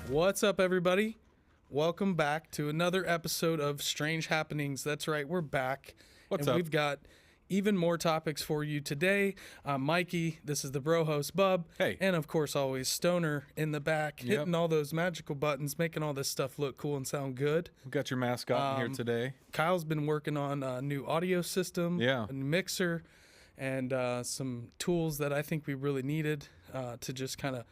What's up, everybody? Welcome back to another episode of Strange Happenings. That's right, we're back. What's and up? We've got even more topics for you today. I'm Mikey. This is the bro host, Bub. Hey. And of course, always Stoner in the back, hitting all those magical buttons, making all this stuff look cool and sound good. We got your mascot in here today. Kyle's been working on a new audio system, Yeah. a new mixer, and some tools that I think we really needed to just kind of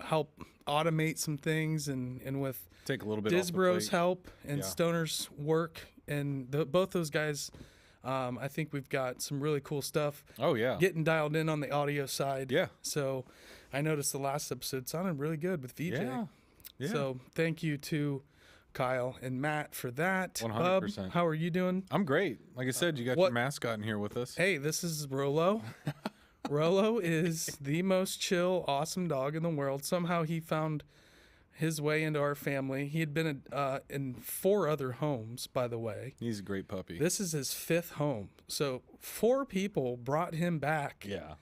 help automate some things, and with Take a little bit off the Disbro's plate. help and Yeah. Stoner's work, and both those guys, I think we've got some really cool stuff Oh, yeah. getting dialed in on the audio side. Yeah. So I noticed the last episode sounded really good with VJ. Yeah. Yeah. So thank you to Kyle and Matt for that. 100%. Bub, how are you doing? I'm great. Like I said, you got what- your mascot in here with us. Hey, this is Rolo. Rolo is the most chill, awesome dog in the world. Somehow he found his way into our family. He had been in 4 other homes, by the way. He's a great puppy. This is his 5th home. So 4 people brought him back. Yeah.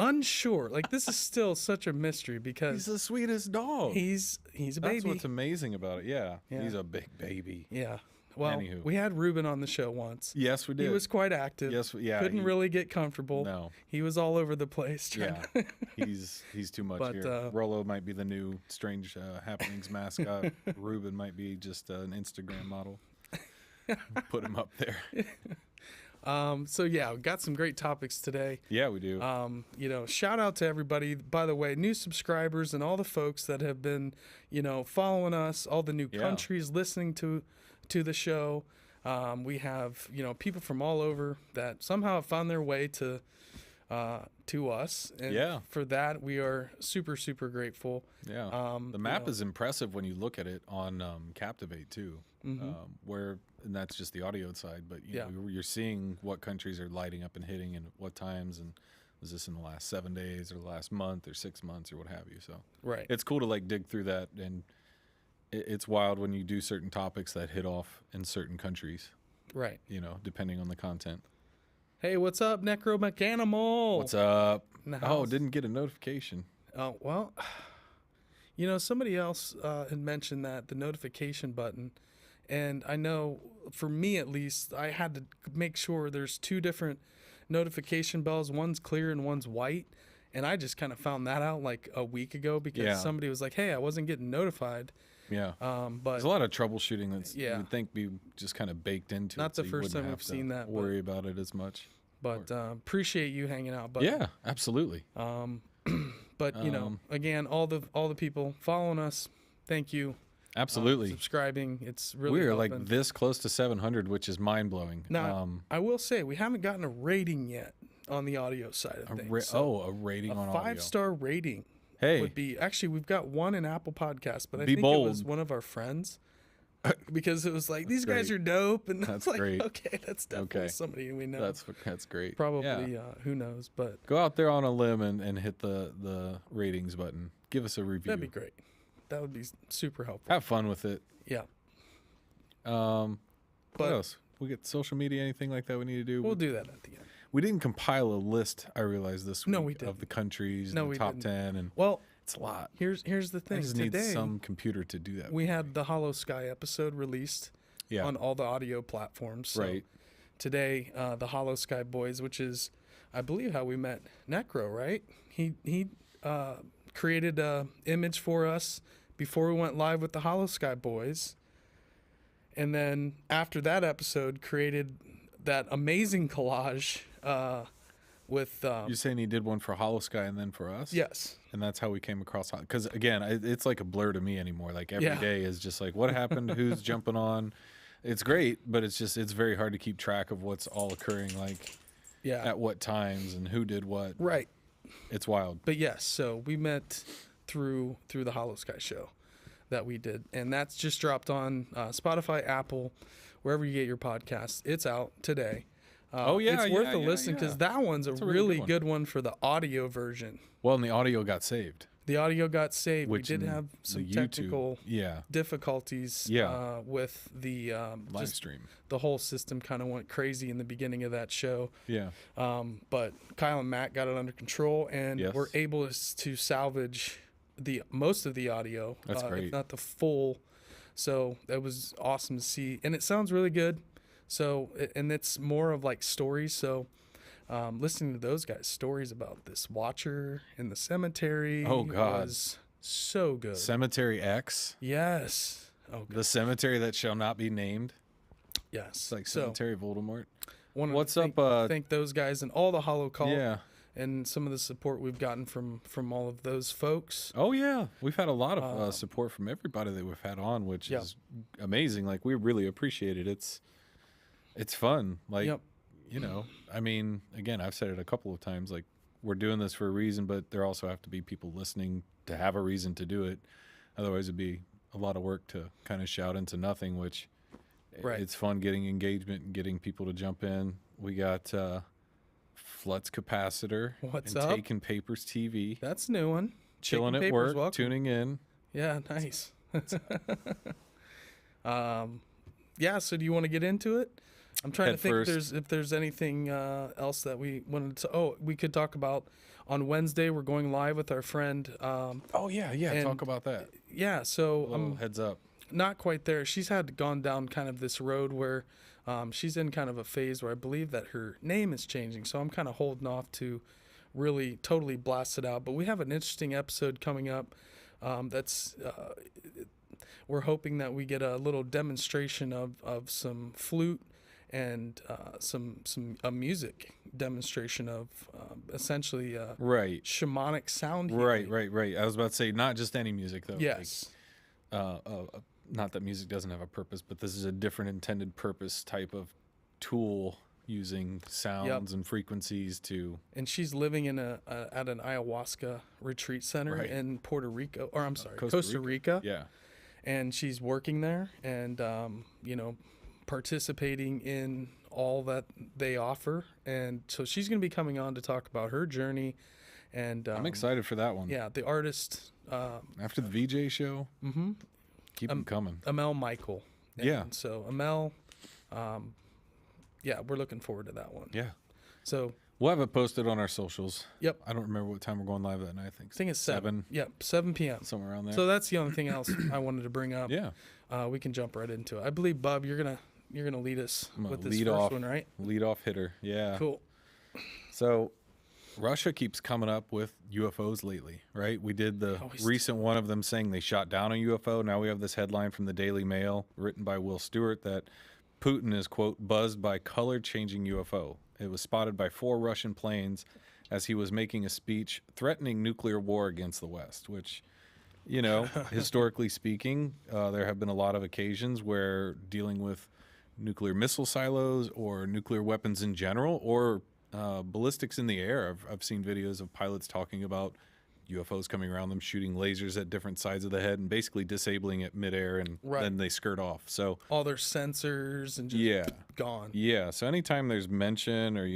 Unsure. Like, this is still such a mystery He's because the sweetest dog. he's a That's baby. what's amazing about it. Yeah. Yeah. He's a big baby. Yeah. Well, Anywho. we had Ruben on the show once. Yes, we did. He was quite active. Yes, yeah, Couldn't he- really get comfortable. No. He was all over the place. Trying Yeah. He's too much But, here. Rolo might be the new Strange Happenings mascot. Ruben might be just an Instagram model. Put him up there. So yeah, we got some great topics today. Yeah, we do. Shout out to everybody, by the way, new subscribers and all the folks that have been, following us, all the new countries listening to the show. We have, people from all over that somehow have found their way to us. And for that, we are super, super grateful. Yeah. The map is impressive when you look at it on Captivate too, and that's just the audio side. But you know, you're seeing what countries are lighting up and hitting and what times. And was this in the last 7 days or the last month or 6 months or what have you? So Right. it's cool to like dig through that, and it's wild when you do certain topics that hit off in certain countries. Right. Depending on the content. Hey, what's up, Necromechanimal? What's up? In the Oh, house. didn't get a notification. Oh, well, somebody else had mentioned that, the notification button. And I know, for me at least, I had to make sure there's 2 different notification bells. One's clear and one's white. And I just kind of found that out like a week ago because somebody was like, hey, I wasn't getting notified. Yeah. But There's a lot of troubleshooting that's Yeah. you'd think be just kind of baked into Not it. So the you first wouldn't time have we've to seen that, worry about it as much. But appreciate you hanging out. But Yeah, absolutely. But again, all the people following us, thank you. Absolutely. Subscribing, it's really We're helping. like this close to 700, which is mind blowing. Now, I will say we haven't gotten a rating yet on the audio side of things. a rating on a audio. 5-star rating Hey. would be, actually we've got one in Apple Podcasts, but I Be think bold. it was one of our friends because it was like, these guys great. are dope, and That's it's like, great. okay, that's definitely somebody we know. That's great. Probably Yeah. who knows, but Go out there on a limb and hit the ratings button. Give us a review. that'd be great. That would be super helpful. Have fun with it. Yeah, What but else? We get social media, anything like that we need to do? we'll do that at the end. We didn't compile a list, I realized this week, No, we didn't. of the countries, No, and we the top didn't. 10, and Well, it's a lot. here's the I thing. just Today, need some computer to do that. we had the Hollow Sky episode released Yeah. on all the audio platforms. So Right. today, the Hollow Sky Boys, which is, I believe, how we met Necro, right? He created a image for us before we went live with the Hollow Sky Boys. And then after that episode, created that amazing collage with... You're saying he did one for Hollow Sky and then for us? yes. And that's how we came across. Because, again, it's like a blur to me anymore. Like, every Yeah. day is just like, what happened? Who's jumping on? It's great, but it's very hard to keep track of what's all occurring, like, Yeah. at what times and who did what. Right. It's wild. But yes, so we met through the Hollow Sky show that we did, and that's just dropped on Spotify, Apple, wherever you get your podcasts. It's out today. It's worth a listen because that one's a really good one for the audio version. Well, and the audio got saved. The audio got saved. Which we did in have some the YouTube- technical yeah. difficulties with the Live stream. The whole system kind of went crazy in the beginning of that show. Yeah. But Kyle and Matt got it under control, and Yes. were able to salvage the most of the audio. That's great. If not the full. So that was awesome to see, and it sounds really good. So, and it's more of like stories. So, listening to those guys' stories about this watcher in the cemetery. Oh God, was so good. Cemetery X. Yes. Oh, God. The cemetery that shall not be named. Yes. It's like Cemetery Voldemort. What's up? Thank those guys and all the Hollow Call. Yeah. And some of the support we've gotten from all of those folks. Oh yeah, we've had a lot of support from everybody that we've had on, which is amazing. Like, we really appreciate it. It's fun. Like, you know, I mean, again, I've said it a couple of times. Like, we're doing this for a reason, but there also have to be people listening to have a reason to do it. Otherwise, it'd be a lot of work to kind of shout into nothing. Which it's fun getting engagement and getting people to jump in. We got. Flutz Capacitor. What's and up? Taking Papers TV. That's a new one. Chilling at work, welcome. Tuning in. Yeah, nice. Yeah, so do you want to get into it? I'm trying to think if there's anything else that we wanted to... Oh, we could talk about on Wednesday. We're going live with our friend. Talk about that. Yeah, so... heads up. Not quite there. She's gone down kind of this road where... she's in kind of a phase where I believe that her name is changing, so I'm kind of holding off to really totally blast it out. But we have an interesting episode coming up. We're hoping that we get a little demonstration of some flute and a music demonstration of essentially shamanic sound healing. Right. I was about to say not just any music though. Yes. Not that music doesn't have a purpose, but this is a different intended purpose type of tool using sounds and frequencies to... And she's living in at an ayahuasca retreat center in Puerto Rico, or I'm sorry, Costa Rica. Yeah. And she's working there and, participating in all that they offer. And so she's going to be coming on to talk about her journey. And I'm excited for that one. Yeah, the artist... After the VJ show. Mm-hmm. Keep them coming. Amel Michael. And so Amel, we're looking forward to that one. Yeah. So we'll have it posted on our socials. Yep. I don't remember what time we're going live that night. I think it's 7. Yep, 7 p.m. Somewhere around there. So that's the only thing else I wanted to bring up. Yeah. We can jump right into it. I believe, Bub, you're gonna lead us with this first one, right? Lead off hitter. Yeah. Cool. So Russia keeps coming up with UFOs lately, right? We did the recent one of them saying they shot down a UFO. Now we have this headline from the Daily Mail written by Will Stewart that Putin is, quote, buzzed by color-changing UFO. It was spotted by 4 Russian planes as he was making a speech threatening nuclear war against the West, which, you know, historically speaking, there have been a lot of occasions where dealing with nuclear missile silos or nuclear weapons in general or ballistics in the air. I've seen videos of pilots talking about UFOs coming around them, shooting lasers at different sides of the head and basically disabling it midair, and then they skirt off. So all their sensors and just gone. Yeah. So anytime there's mention or,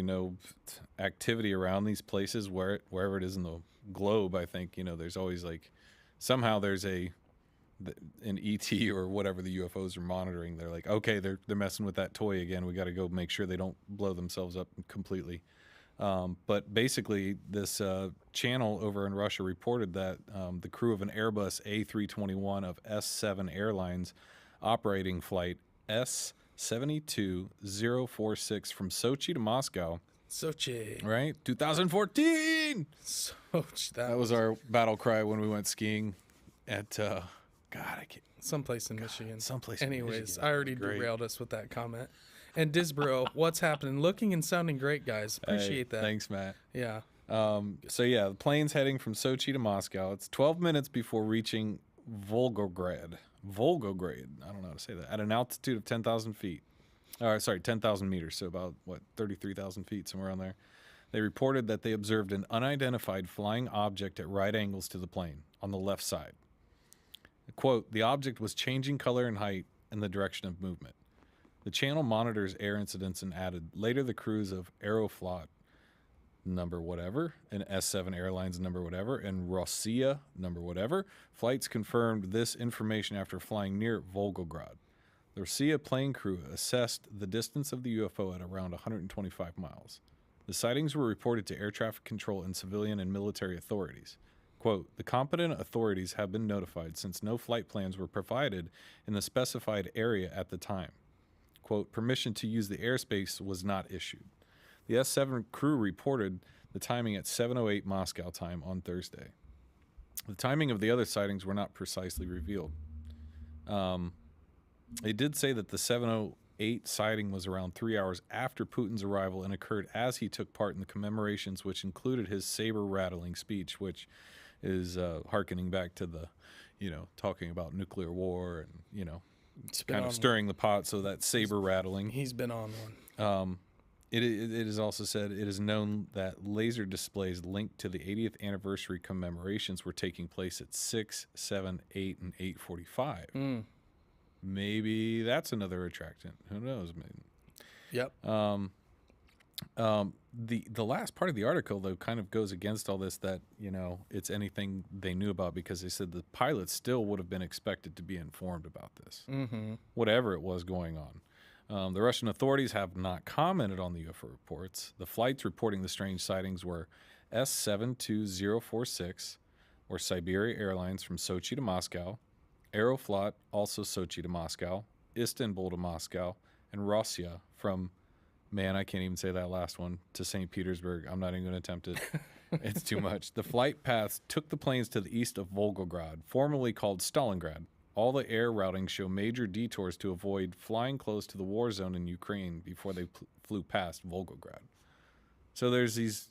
activity around these places, wherever it is in the globe, I think, there's always like somehow there's an ET or whatever the UFOs are monitoring. They're like, okay, they're messing with that toy again. We got to go make sure they don't blow themselves up completely. But basically, this channel over in Russia reported that the crew of an Airbus A321 of S7 Airlines operating flight S72046 from Sochi to Moscow. Sochi. Right? 2014! Sochi. That was our battle cry when we went skiing at... someplace in Michigan. Anyways, I already derailed us with that comment. And Disbro, what's happening? Looking and sounding great, guys. Appreciate that. Thanks, Matt. Yeah. The plane's heading from Sochi to Moscow. It's 12 minutes before reaching Volgograd. I don't know how to say that. At an altitude of 10,000 feet. 10,000 meters. So about, 33,000 feet, somewhere around there. They reported that they observed an unidentified flying object at right angles to the plane on the left side. Quote, the object was changing color and height in the direction of movement. The channel monitors air incidents and added, later the crews of Aeroflot number whatever, and S7 Airlines number whatever, and Rossiya number whatever, flights confirmed this information after flying near Volgograd. The Rossiya plane crew assessed the distance of the UFO at around 125 miles. The sightings were reported to air traffic control and civilian and military authorities. Quote, the competent authorities have been notified since no flight plans were provided in the specified area at the time. Quote, permission to use the airspace was not issued. The S-7 crew reported the timing at 7:08 Moscow time on Thursday. The timing of the other sightings were not precisely revealed. They did say that the 7:08 sighting was around 3 hours after Putin's arrival and occurred as he took part in the commemorations, which included his saber-rattling speech, which is hearkening back to the, talking about nuclear war and, kind of stirring the pot. So that saber-rattling. He's been on one. It is also said it is known that laser displays linked to the 80th anniversary commemorations were taking place at 6, 7, 8, and 8:45. Maybe that's another attractant. Who knows? Yep. The last part of the article, though, kind of goes against all this, that, it's anything they knew about, because they said the pilots still would have been expected to be informed about this, whatever it was going on. The Russian authorities have not commented on the UFO reports. The flights reporting the strange sightings were S72046, or Siberia Airlines from Sochi to Moscow, Aeroflot, also Sochi to Moscow, Istanbul to Moscow, and Rossiya from, man, I can't even say that last one, to St. Petersburg. I'm not even going to attempt it. It's too much. The flight paths took the planes to the east of Volgograd, formerly called Stalingrad. All the air routings show major detours to avoid flying close to the war zone in Ukraine before they flew past Volgograd. So there's these.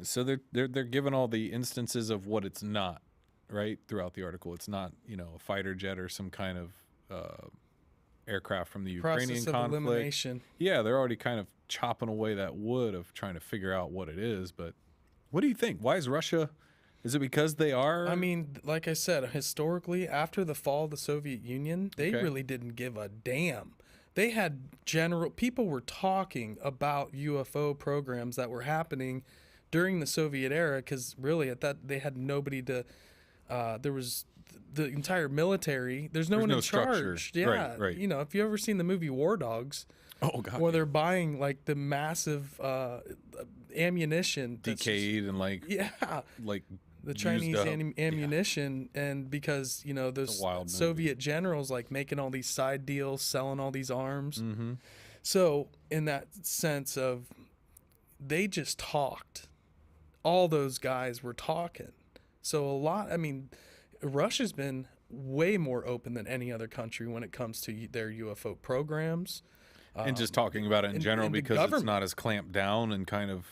So they're given all the instances of what it's not, right, throughout the article. It's not, a fighter jet or some kind of aircraft from the Ukrainian conflict. Elimination. Yeah, they're already kind of chopping away that wood of trying to figure out what it is. But what do you think? Why is Russia? Is it because they are? I mean, like I said, historically, after the fall of the Soviet Union, they really didn't give a damn. They had people were talking about UFO programs that were happening during the Soviet era, because really at that they had nobody to. There was the entire military. There's no one in charge. Yeah, right. If you ever seen the movie War Dogs, where they're buying like the massive ammunition, decayed and like the Chinese ammunition, and because those Soviet generals like making all these side deals, selling all these arms. So in that sense of, they just talked. All those guys were talking. So Russia's been way more open than any other country when it comes to their UFO programs. And just talking about it in general, because it's not as clamped down and kind of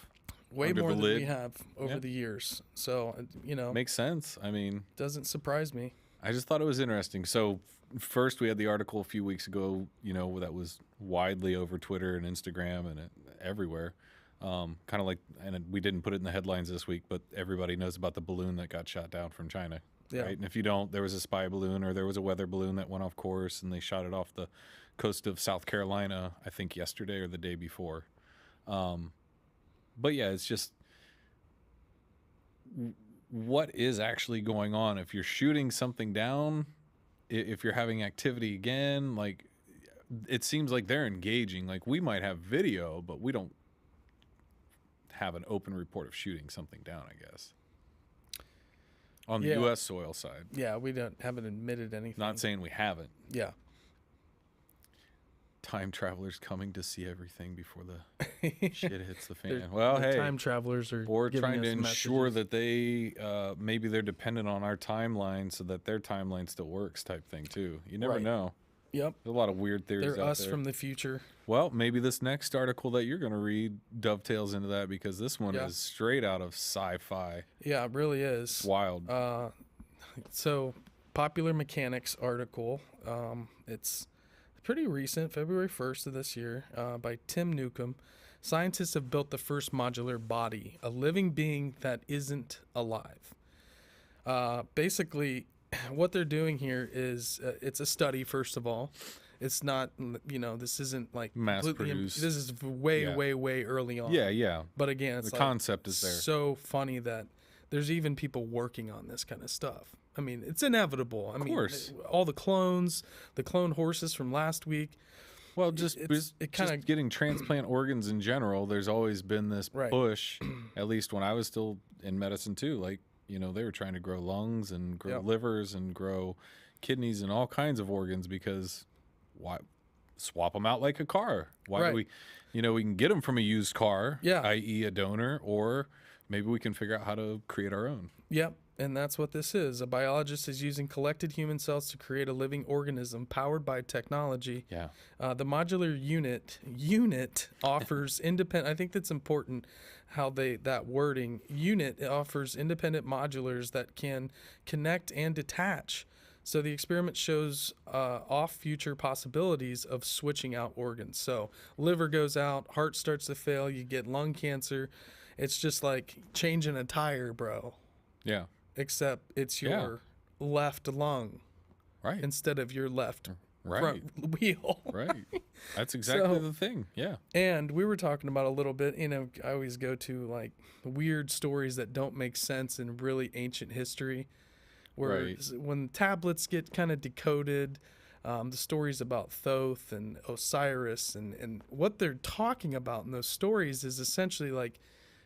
way more than we have over the years. So, makes sense. I mean, doesn't surprise me. I just thought it was interesting. So first we had the article a few weeks ago, that was widely over Twitter and Instagram and everywhere. Kind of like, and we didn't put it in the headlines this week, but everybody knows about the balloon that got shot down from China. Yeah. Right. And if you don't, there was a spy balloon, or there was a weather balloon that went off course, and they shot it off the coast of South Carolina, I think yesterday or the day before. But yeah, it's just, what is actually going on? If you're shooting something down, if you're having activity again, like, it seems like they're engaging. Like, we might have video, but we don't have an open report of shooting something down, I guess. On the U.S. soil side. Yeah, we haven't admitted anything. Not saying we haven't. Yeah. Time travelers coming to see everything before the shit hits the fan. Well, hey, time travelers are trying to ensure that they maybe they're dependent on our timeline so that their timeline still works, type thing too. You never know. Yep. There's a lot of weird theories They're out us there. from the future. Well, maybe this next article that you're going to read dovetails into that, because this one is straight out of sci-fi. Yeah, it really is. It's wild. So, Popular Mechanics article. It's pretty recent, February 1st of this year, by Tim Newcomb. Scientists have built the first modular body, a living being that isn't alive. Basically, what they're doing here is it's a study, first of all. It's not, this isn't like mass produced. This is way early on. Yeah. But again, it's the concept is there. So funny that there's even people working on this kind of stuff. I mean, it's inevitable. Of course. All the clone horses from last week. Well, just getting transplant organs in general, there's always been this push at least when I was still in medicine too, like, you know, they were trying to grow lungs and grow livers and grow kidneys and all kinds of organs, because why swap them out like a car? Why do we, you know, we can get them from a used car, i.e. a donor, or maybe we can figure out how to create our own. Yep. And that's what this is. A biologist is using collected human cells to create a living organism powered by technology. Yeah. The modular unit offers independent. I think that's important. How that wording unit offers independent modulars that can connect and detach. So the experiment shows off future possibilities of switching out organs. So liver goes out, heart starts to fail, you get lung cancer. It's just like changing a tire, bro. Yeah. Except it's your left lung, right, instead of your left front wheel. Right. That's exactly the thing. Yeah. And we were talking about a little bit, you know, I always go to like weird stories that don't make sense in really ancient history, where when tablets get kind of decoded, the stories about Thoth and Osiris and what they're talking about in those stories is essentially like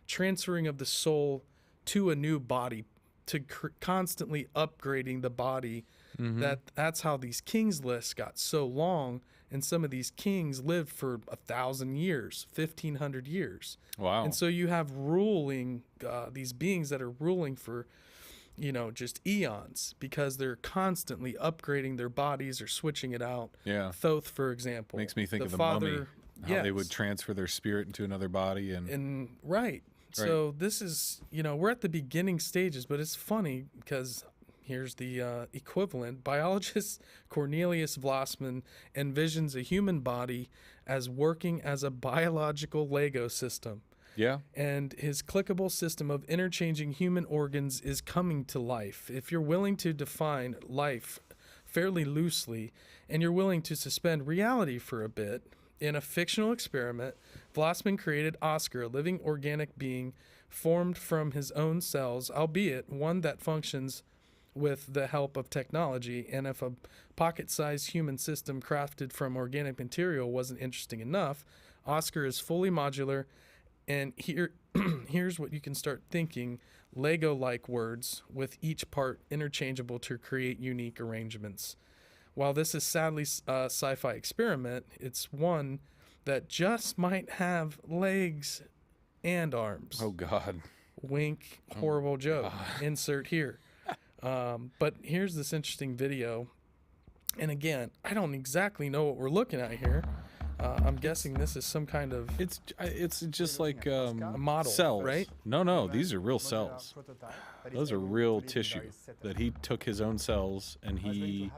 transferring of the soul to a new body, to constantly upgrading the body. That's how these kings lists got so long, and some of these kings lived for 1,000 years, 1,500 years. Wow. And so you have ruling these beings that are ruling for, you know, just eons, because they're constantly upgrading their bodies or switching it out. Yeah. Thoth, for example, makes me think of the mummy, how they would transfer their spirit into another body and right. So this is, you know, we're at the beginning stages, but it's funny because here's the equivalent. Biologist Cornelius Vlasman envisions a human body as working as a biological Lego system. Yeah. And his clickable system of interchanging human organs is coming to life. If you're willing to define life fairly loosely, and you're willing to suspend reality for a bit, in a fictional experiment, Vlasman created Oscar, a living organic being formed from his own cells, albeit one that functions with the help of technology. And if a pocket-sized human system crafted from organic material wasn't interesting enough, Oscar is fully modular. And here's what you can start thinking: Lego-like words with each part interchangeable to create unique arrangements. While this is sadly a sci-fi experiment, it's one that just might have legs and arms. Oh, God. Wink, horrible joke. Insert here. But here's this interesting video. And again, I don't exactly know what we're looking at here. I'm guessing this is some kind of... It's just like a model, cells. Right? No, these are real cells. Those are real tissue that he took his own cells and he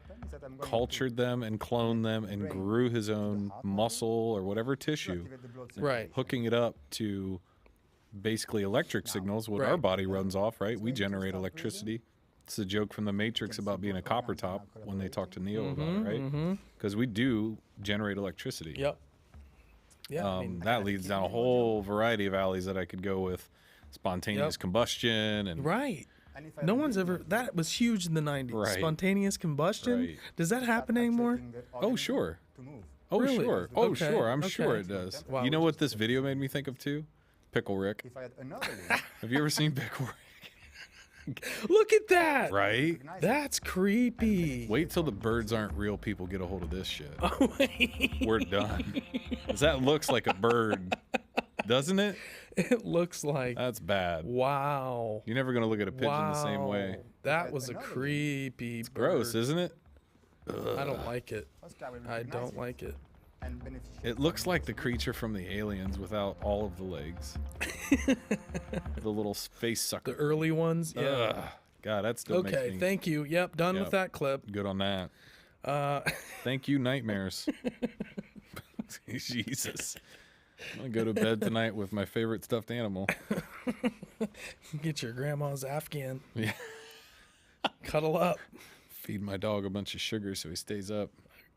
cultured them and cloned them and grew his own muscle or whatever tissue, hooking it up to basically electric signals, what our body runs off, right? We generate electricity. It's a joke from the Matrix about being a copper top when they talk to Neo about it, right? Because we do generate electricity. Yep. Yeah. That leads down a whole variety of alleys that I could go with. Spontaneous combustion and no one's ever... That was huge in the 90s. Spontaneous combustion? Does that happen anymore? Oh, sure. Oh, really? sure. Oh, sure. I'm sure it does. Wow. You know what this video made me think of, too? Pickle Rick. Have you ever seen Pickle Rick? Look at that! Right? That's creepy. Wait till the birds aren't real people get a hold of this shit. We're done. 'Cause that looks like a bird, doesn't it? It looks like... That's bad. Wow. You're never going to look at a pigeon the same way. That was a creepy bird. Gross, isn't it? Ugh. I don't like it. I don't like it. It looks like the creature from the Aliens without all of the legs. The little face sucker. The early ones? Yeah. Ugh. God, that still makes me... Okay, thank you. Yep, done with that clip. Good on that. Thank you, nightmares. Jesus. I'm going to go to bed tonight with my favorite stuffed animal. Get your grandma's Afghan. Yeah. Cuddle up. Feed my dog a bunch of sugar so he stays up.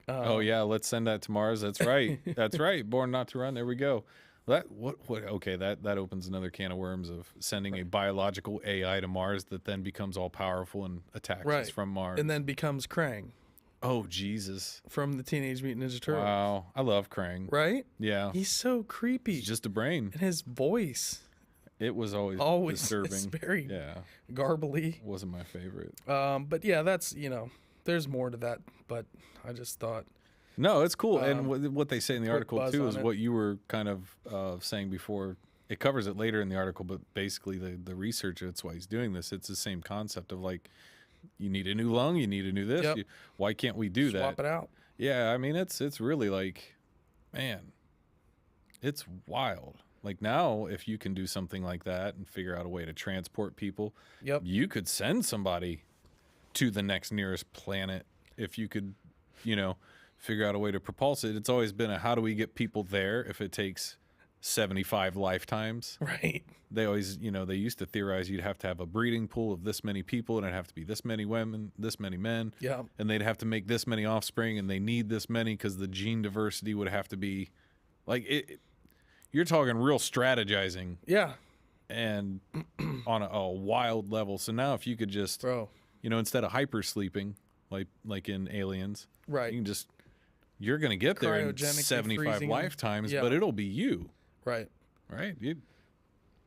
Oh yeah, let's send that to Mars. That's right. That's right. Born Not to Run. There we go. Okay, that opens another can of worms of sending a biological AI to Mars that then becomes all powerful and attacks us from Mars. And then becomes Krang. Oh Jesus. From the Teenage Mutant Ninja Turtles. Wow. I love Krang. Right? Yeah. He's so creepy. He's just a brain. And his voice. It was always disturbing. It's very garbly. Wasn't my favorite. But yeah, that's, there's more to that, but I just thought. No, it's cool. And what they say in the article too is what you were kind of saying before. It covers it later in the article, but basically the research, that's why he's doing this. It's the same concept of like, you need a new lung, you need a new this. Yep. Why can't we do that? Swap it out. Yeah, I mean, it's really like, man, it's wild. Like now, if you can do something like that and figure out a way to transport people, you could send somebody to the next nearest planet if you could, figure out a way to propulse it. It's always been how do we get people there if it takes 75 lifetimes? Right. They always, they used to theorize you'd have to have a breeding pool of this many people, and it'd have to be this many women, this many men. Yeah. And they'd have to make this many offspring, and they need this many because the gene diversity would have to be like it. You're talking real strategizing. Yeah. And on a wild level. So now if you could just, instead of hyper sleeping, like in Aliens, right, you're going to get there in 75 lifetimes, but it'll be you. Right. Right? You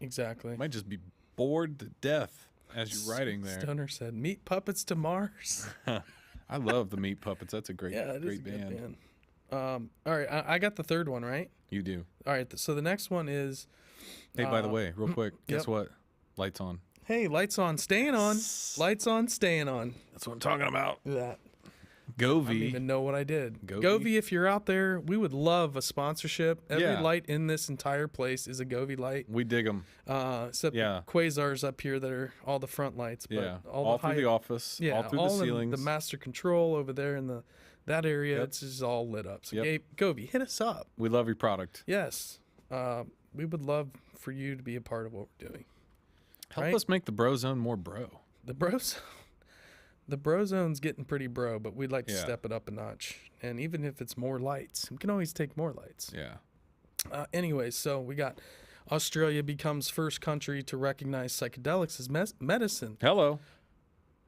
exactly. might just be bored to death as you're riding there. Stoner said, "Meat puppets to Mars." I love the Meat Puppets. That's a great, great band. All right, I got the third one, right? You do. All right, so the next one is... Hey, by the way, real quick, guess what? Lights on. Hey, lights on, staying on. Lights on, staying on. That's what I'm talking about. That. Govy. I don't even know what I did. Govy, if you're out there, we would love a sponsorship. Every light in this entire place is a Govy light. We dig them. Except the quasars up here that are all the front lights. But all through the office, all through the ceilings. The master control over there in that area, it's just all lit up. So Govy, hit us up. We love your product. Yes. We would love for you to be a part of what we're doing. Help us make the Bro Zone more bro. The Bro Zone's getting pretty bro, but we'd like to step it up a notch. And even if it's more lights, we can always take more lights. Yeah. Anyways, so we got Australia becomes first country to recognize psychedelics as medicine. Hello.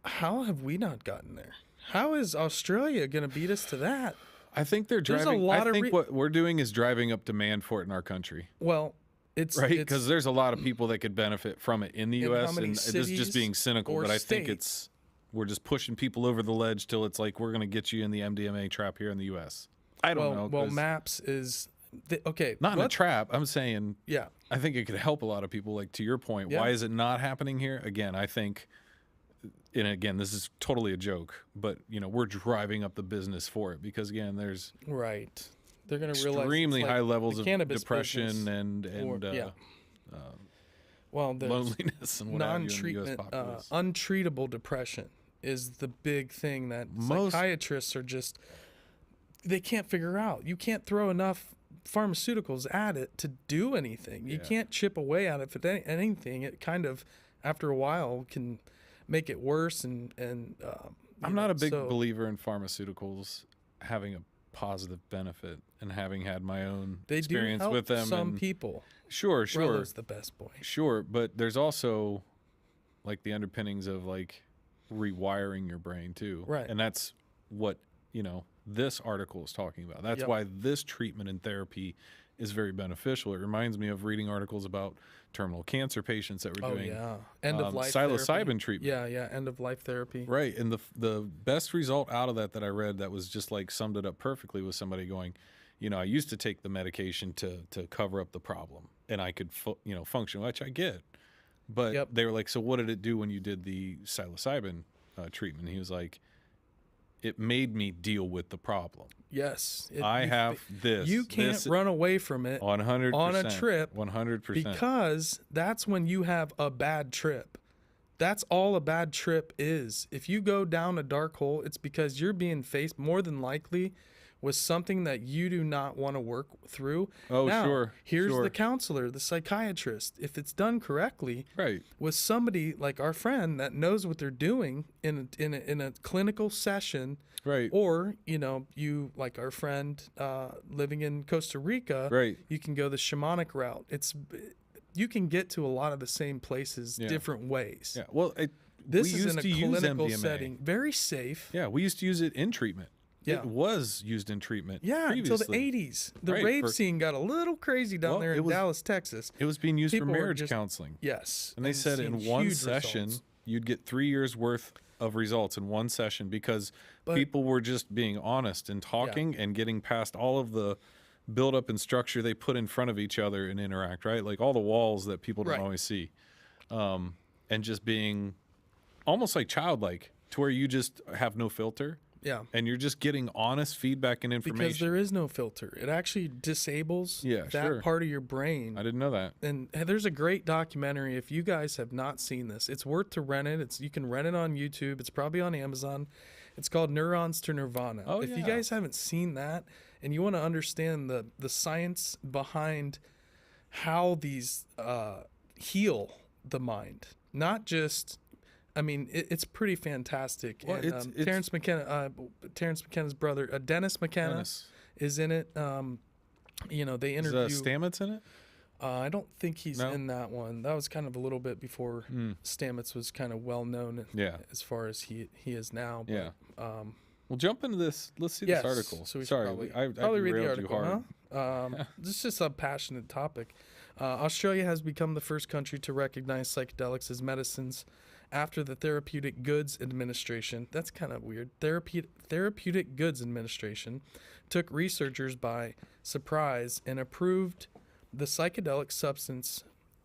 How have we not gotten there? How is Australia going to beat us to that? I think they're driving. I think what we're doing is driving up demand for it in our country. Well, it's right because there's a lot of people that could benefit from it in the U.S. and this is just being cynical, but I think we're just pushing people over the ledge till it's like we're going to get you in the MDMA trap here in the U.S. I don't know. Well, MAPS is not in a trap. I'm saying I think it could help a lot of people. Like to your point, why is it not happening here? Again, I think. And again, this is totally a joke, but we're driving up the business for it because again, there's they're going to realize extremely high levels of depression and loneliness and what have you in the US populace. Untreatable depression is the big thing that psychiatrists are they can't figure out. You can't throw enough pharmaceuticals at it to do anything. You can't chip away at it for anything. It kind of, after a while, can make it worse and I'm not a big believer in pharmaceuticals having a positive benefit and having had my own experience with them. Some people. Sure. Rello's the best boy. Sure, but there's also like the underpinnings of like rewiring your brain too. Right. And that's what, this article is talking about. That's why this treatment and therapy is very beneficial. It reminds me of reading articles about terminal cancer patients that were doing end of life psilocybin therapy. treatment. End of life therapy. Right, and the best result out of that I read that was just like summed it up perfectly was somebody going, I used to take the medication to cover up the problem, and I could function, which I get, but they were like, so what did it do when you did the psilocybin treatment? He was like, it made me deal with the problem. Yes. I have this. You can't run away from it 100%, on a trip 100%. Because that's when you have a bad trip. That's all a bad trip is. If you go down a dark hole, it's because you're being faced more than likely with something that you do not want to work through. Oh, now, sure. Here's the counselor, the psychiatrist. If it's done correctly, right, with somebody like our friend that knows what they're doing in a clinical session, right, or you like our friend living in Costa Rica, right, you can go the shamanic route. You can get to a lot of the same places different ways. Yeah. Well, this is in a clinical setting, very safe. Yeah, we used to use it in treatment. It was used in treatment until the previously. 80s. The rave scene got a little crazy down there in Dallas, Texas. It was being used for marriage counseling. Yes. And they said in one session, you'd get 3 years worth of results in one session because people were just being honest and talking and getting past all of the buildup and structure they put in front of each other and interact, right? Like all the walls that people don't always see. And just being almost like childlike to where you just have no filter. Yeah. And you're just getting honest feedback and information. Because there is no filter. It actually disables that part of your brain. I didn't know that. And there's a great documentary. If you guys have not seen this, it's worth to rent it. You can rent it on YouTube. It's probably on Amazon. It's called Neurons to Nirvana. If you guys haven't seen that and you want to understand the science behind how these heal the mind, not just... I mean, it's pretty fantastic. Well, and, Terrence McKenna's brother, Dennis McKenna, is in it. You know, they interview... Is Stamets in it? I don't think he's in that one. That was kind of a little bit before Stamets was kind of well known as far as he is now. But, we'll jump into this. Let's see this article. So Sorry, I probably read the article, huh? This is just a passionate topic. Australia has become the first country to recognize psychedelics as medicines after the Therapeutic Goods Administration, that's kind of weird, Therapeutic Goods Administration took researchers by surprise and approved the psychedelic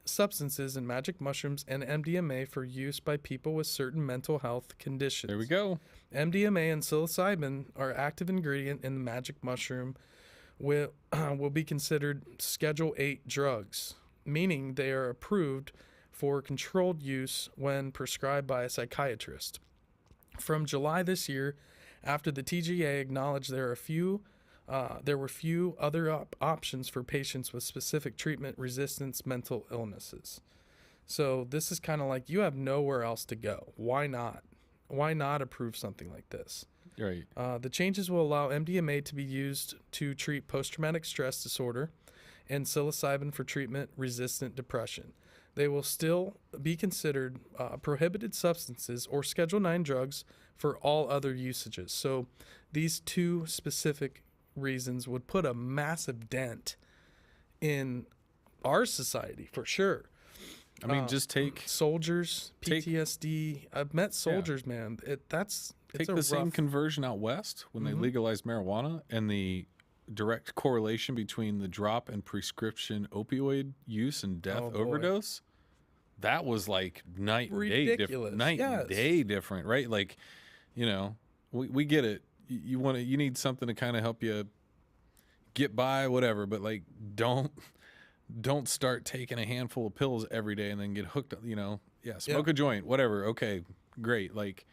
substances in magic mushrooms and MDMA for use by people with certain mental health conditions. There we go. MDMA and psilocybin are active ingredient in the magic mushroom will be considered Schedule 8 drugs, meaning they are approved for controlled use when prescribed by a psychiatrist. From July this year, after the TGA acknowledged there were few other options for patients with specific treatment-resistant mental illnesses. So this is kind of like you have nowhere else to go. Why not? Why not approve something like this? Right. The changes will allow MDMA to be used to treat post-traumatic stress disorder and psilocybin for treatment-resistant depression. They will still be considered prohibited substances or Schedule 9 drugs for all other usages. So these two specific reasons would put a massive dent in our society for sure. I mean, just take soldiers, PTSD. I've met soldiers, man. Take the same conversion out west when they legalized marijuana and the direct correlation between the drop in prescription opioid use and death overdose. That was like night and day different. Night and day different, right? Like, you know, we get it. You need something to kind of help you get by, whatever. But like, don't start taking a handful of pills every day and then get hooked. You know, smoke a joint, whatever. Okay, great. Like,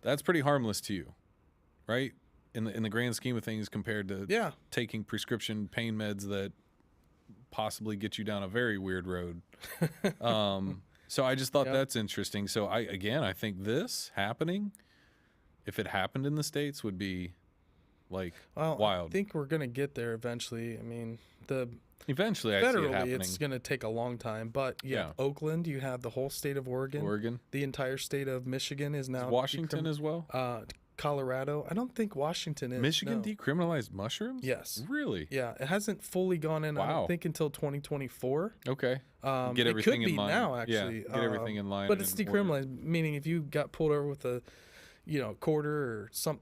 that's pretty harmless to you, right? In the grand scheme of things, compared to taking prescription pain meds that possibly get you down a very weird road. So I just thought that's interesting. So I think this happening, if it happened in the States, would be like wild. I think we're gonna get there eventually. I mean, eventually federally it's gonna take a long time, but Oakland, you have the whole state of Oregon, the entire state of Michigan is now Washington as well. Colorado. I don't think Washington is. Michigan decriminalized mushrooms? Yes. Really? Yeah. It hasn't fully gone in, I don't think, until 2024. Okay. Get everything in line. Now, actually. Yeah, get everything in line. But it's decriminalized, meaning if you got pulled over with a, quarter or some,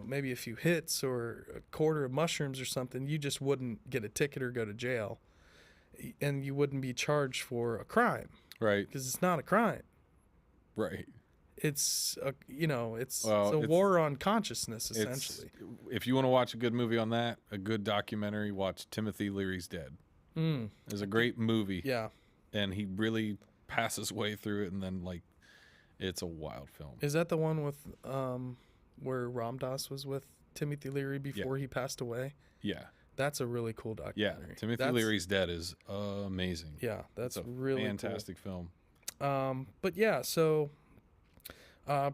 maybe a few hits or a quarter of mushrooms or something, you just wouldn't get a ticket or go to jail. And you wouldn't be charged for a crime. Right. Because it's not a crime. Right. It's a war on consciousness, essentially. If you want to watch a good movie on that, a good documentary, watch Timothy Leary's Dead. It's a great movie. Yeah. And he really passes way through it, and then, like, it's a wild film. Is that the one with where Ram Dass was with Timothy Leary before he passed away? Yeah. That's a really cool documentary. Yeah, Timothy Leary's Dead is amazing. Yeah, that's a really fantastic film. But yeah, so...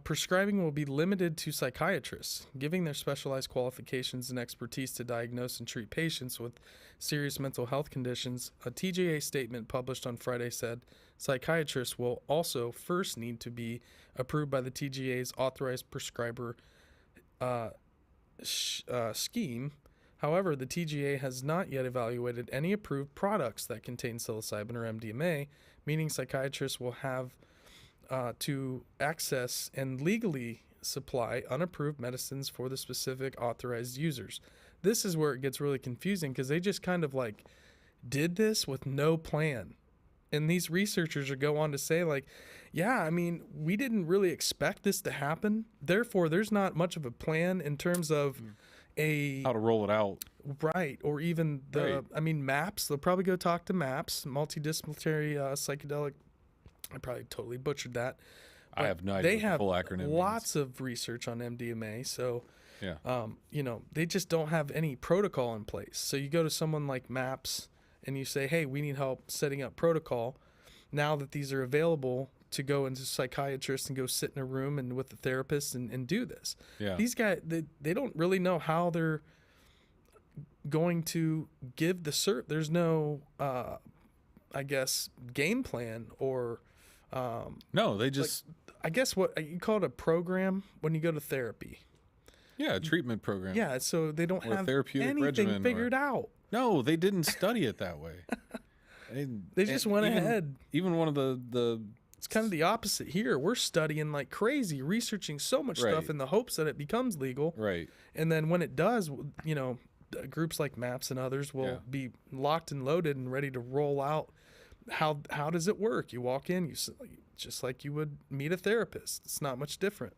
prescribing will be limited to psychiatrists, giving their specialized qualifications and expertise to diagnose and treat patients with serious mental health conditions. A TGA statement published on Friday said psychiatrists will also first need to be approved by the TGA's authorized prescriber, scheme. However, the TGA has not yet evaluated any approved products that contain psilocybin or MDMA, meaning psychiatrists will have to access and legally supply unapproved medicines for the specific authorized users. This is where it gets really confusing because they just kind of like did this with no plan. And these researchers go on to say, like, yeah, I mean, we didn't really expect this to happen. Therefore, there's not much of a plan in terms of how to roll it out. Right. Or even MAPS. They'll probably go talk to MAPS, multidisciplinary psychedelic. I probably totally butchered that. I have no idea what the full acronym means. They have lots of research on MDMA. So, yeah. They just don't have any protocol in place. So you go to someone like MAPS and you say, hey, we need help setting up protocol. Now that these are available to go into psychiatrists and go sit in a room and with a therapist and do this. Yeah. These guys, they don't really know how they're going to give the cert. There's no, game plan or... no, they just... I guess what you call it a program when you go to therapy. Yeah, a treatment program. Yeah, so they don't have anything regimen figured out. No, they didn't study it that way. They just went ahead. Even one of the it's kind of the opposite here. We're studying like crazy, researching so much stuff in the hopes that it becomes legal. Right. And then when it does, groups like MAPS and others will be locked and loaded and ready to roll out. How does it work? You walk in, just like you would meet a therapist. It's not much different.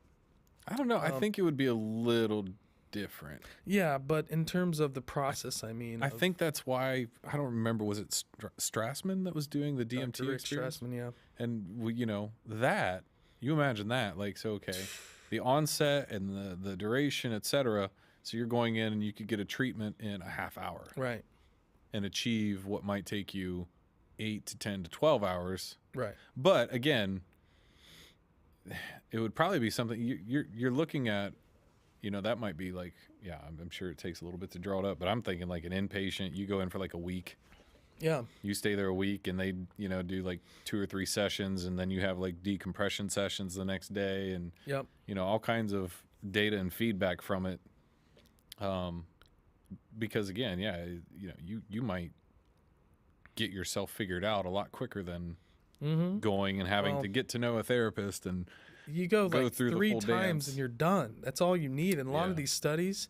I don't know. I think it would be a little different. Yeah, but in terms of the process, I think that's why, I don't remember, was it Strassman that was doing the DMT experience? Strassman, yeah. And, that, you imagine that, like, so, okay, the onset and the duration, etc. So you're going in and you could get a treatment in a half hour. Right. And achieve what might take you 8 to 10 to 12 hours. Right. But, again, it would probably be something you're looking at. That might be like, yeah, I'm sure it takes a little bit to draw it up, but I'm thinking like an inpatient, you go in for like a week. Yeah. You stay there a week and they, do like 2 or 3 sessions and then you have like decompression sessions the next day and, all kinds of data and feedback from it. Because again, you might get yourself figured out a lot quicker than going and having to get to know a therapist and you go like through 3 the full times dance. And you're done. That's all you need. And a lot of these studies,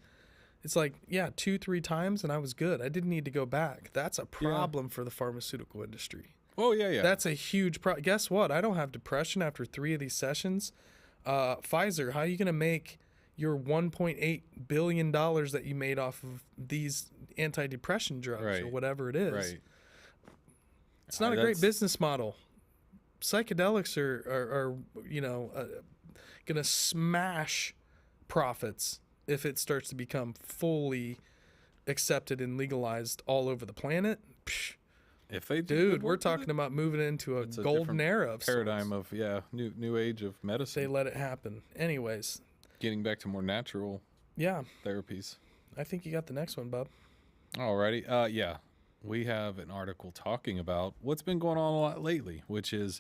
it's like, 2-3 times and I was good. I didn't need to go back. That's a problem for the pharmaceutical industry. Oh, yeah. That's a huge problem. Guess what? I don't have depression after 3 of these sessions. Pfizer, how are you going to make your $1.8 billion that you made off of these antidepressant drugs or whatever it is? Right. It's not a great business model. Psychedelics are going to smash profits if it starts to become fully accepted and legalized all over the planet. Psh, if they we're talking about moving into a golden era of paradigm of new age of medicine. They let it happen. Anyways, getting back to more natural therapies. I think you got the next one, bub. Alrighty. We have an article talking about what's been going on a lot lately, which is,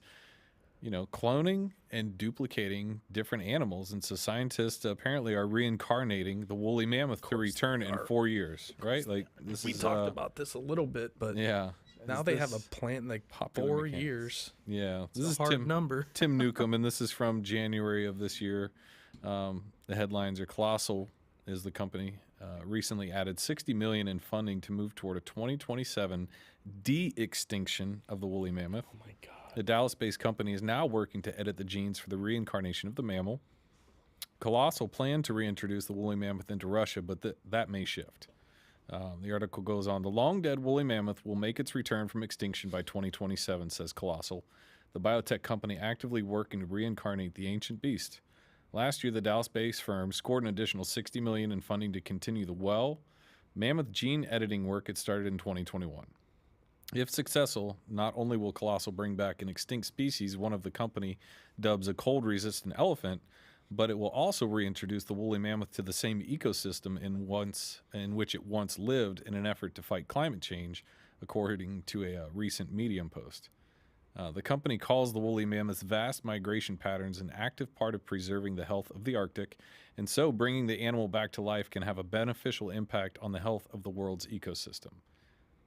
cloning and duplicating different animals. And so scientists apparently are reincarnating the woolly mammoth to return in 4 years, right? Like we talked about this a little bit, but now they have a plan like 4 years. Yeah. This is a hard number. Tim Newcomb, and this is from January of this year. The headlines are Colossal is the company. Recently added $60 million in funding to move toward a 2027 de-extinction of the woolly mammoth. Oh my God. The Dallas-based company is now working to edit the genes for the reincarnation of the mammal. Colossal planned to reintroduce the woolly mammoth into Russia, but that may shift. The article goes on, the long-dead woolly mammoth will make its return from extinction by 2027, says Colossal, the biotech company actively working to reincarnate the ancient beast. Last year, the Dallas-based firm scored an additional $60 million in funding to continue the mammoth gene editing work it started in 2021. If successful, not only will Colossal bring back an extinct species one of the company dubs a cold-resistant elephant, but it will also reintroduce the woolly mammoth to the same ecosystem in which it once lived in an effort to fight climate change, according to a recent Medium post. The company calls the woolly mammoth's vast migration patterns an active part of preserving the health of the Arctic, and so bringing the animal back to life can have a beneficial impact on the health of the world's ecosystem.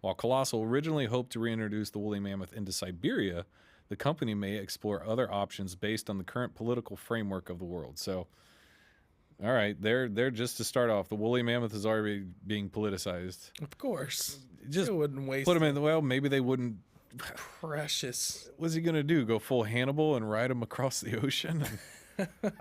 While Colossal originally hoped to reintroduce the woolly mammoth into Siberia, the company may explore other options based on the current political framework of the world. So, all right, they're just to start off. The woolly mammoth is already being politicized. Of course. Just it wouldn't waste put them in. Well, maybe they wouldn't. Precious. What's he gonna do? Go full Hannibal and ride him across the ocean?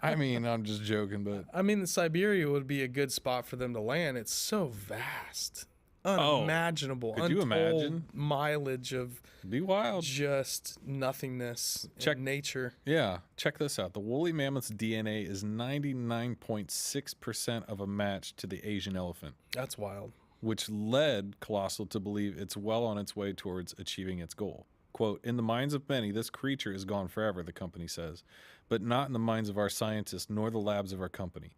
I mean, I'm just joking, but I mean, Siberia would be a good spot for them to land. It's so vast, unimaginable. Could you imagine mileage of be wild, just nothingness? Check nature. Yeah, check this out. The woolly mammoth's DNA is 99.6% of a match to the Asian elephant. That's wild. Which led Colossal to believe it's well on its way towards achieving its goal. Quote, in the minds of many, this creature is gone forever, the company says, but not in the minds of our scientists nor the labs of our company.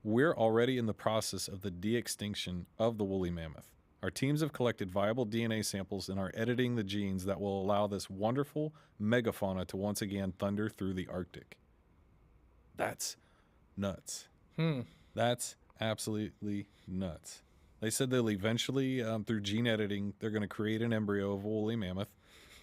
We're already in the process of the de-extinction of the woolly mammoth. Our teams have collected viable DNA samples and are editing the genes that will allow this wonderful megafauna to once again thunder through the Arctic. That's nuts. That's absolutely nuts. They said they'll eventually, through gene editing, they're going to create an embryo of a woolly mammoth.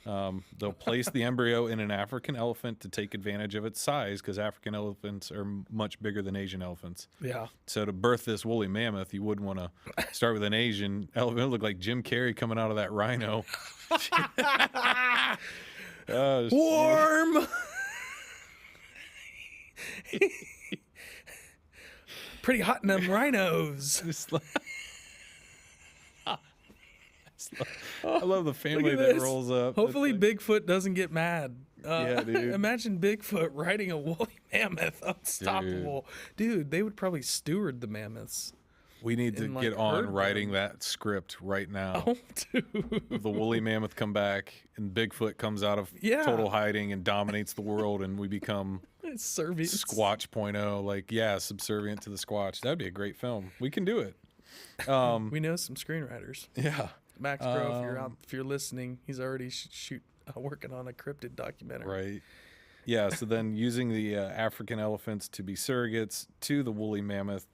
They'll place the embryo in an African elephant to take advantage of its size, because African elephants are much bigger than Asian elephants. Yeah. So to birth this woolly mammoth, you wouldn't want to start with an Asian elephant. It looked like Jim Carrey coming out of that rhino. Warm. Pretty hot in them rhinos. I love the family that rolls up. Hopefully Bigfoot doesn't get mad. Yeah, dude. Imagine Bigfoot riding a woolly mammoth. Unstoppable. Dude, they would probably steward the mammoths. We need to get on writing that script right now. Oh, dude. The woolly mammoth come back and Bigfoot comes out of total hiding and dominates the world, and we become Squatch 0.0. Like, subservient to the Squatch. That'd be a great film. We can do it. We know some screenwriters. Yeah. Max Bro, if you're listening, he's already working on a cryptid documentary. Right. Yeah. So then, using the African elephants to be surrogates to the woolly mammoth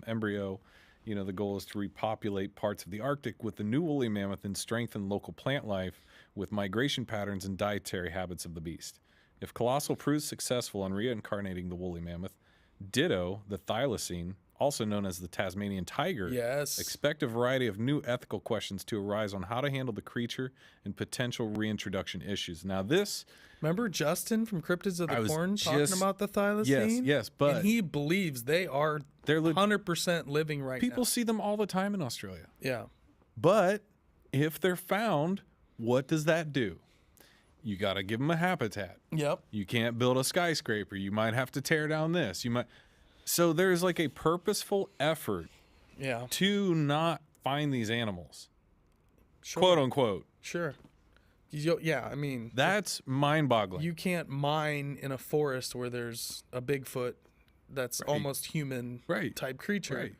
embryo, the goal is to repopulate parts of the Arctic with the new woolly mammoth and strengthen local plant life with migration patterns and dietary habits of the beast. If Colossal proves successful in reincarnating the woolly mammoth, Ditto, the thylacine, also known as the Tasmanian tiger, expect a variety of new ethical questions to arise on how to handle the creature and potential reintroduction issues. Now this... Remember Justin from Cryptids of the Corn talking about the thylacine? Yes, but... And he believes they're 100% living right now. People see them all the time in Australia. Yeah. But if they're found, what does that do? You got to give them a habitat. Yep. You can't build a skyscraper. You might have to tear down this. You might... So there's like a purposeful effort to not find these animals, quote unquote. Sure. Yeah, I mean. That's mind-boggling. You can't mine in a forest where there's a Bigfoot that's almost human type creature. Right.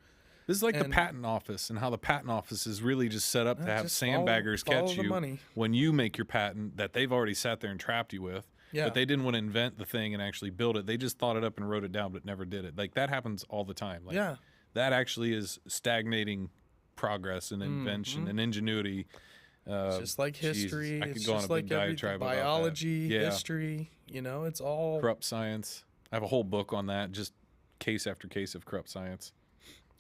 This is like the patent office, and how the patent office is really just set up to have sandbaggers catch you when you make your patent that they've already sat there and trapped you with. Yeah. But they didn't want to invent the thing and actually build it. They just thought it up and wrote it down, but never did it. Like, that happens all the time. Like, that actually is stagnating progress and invention and ingenuity. It's just like history. It's just like biology, history. It's all... Corrupt science. I have a whole book on that, just case after case of corrupt science.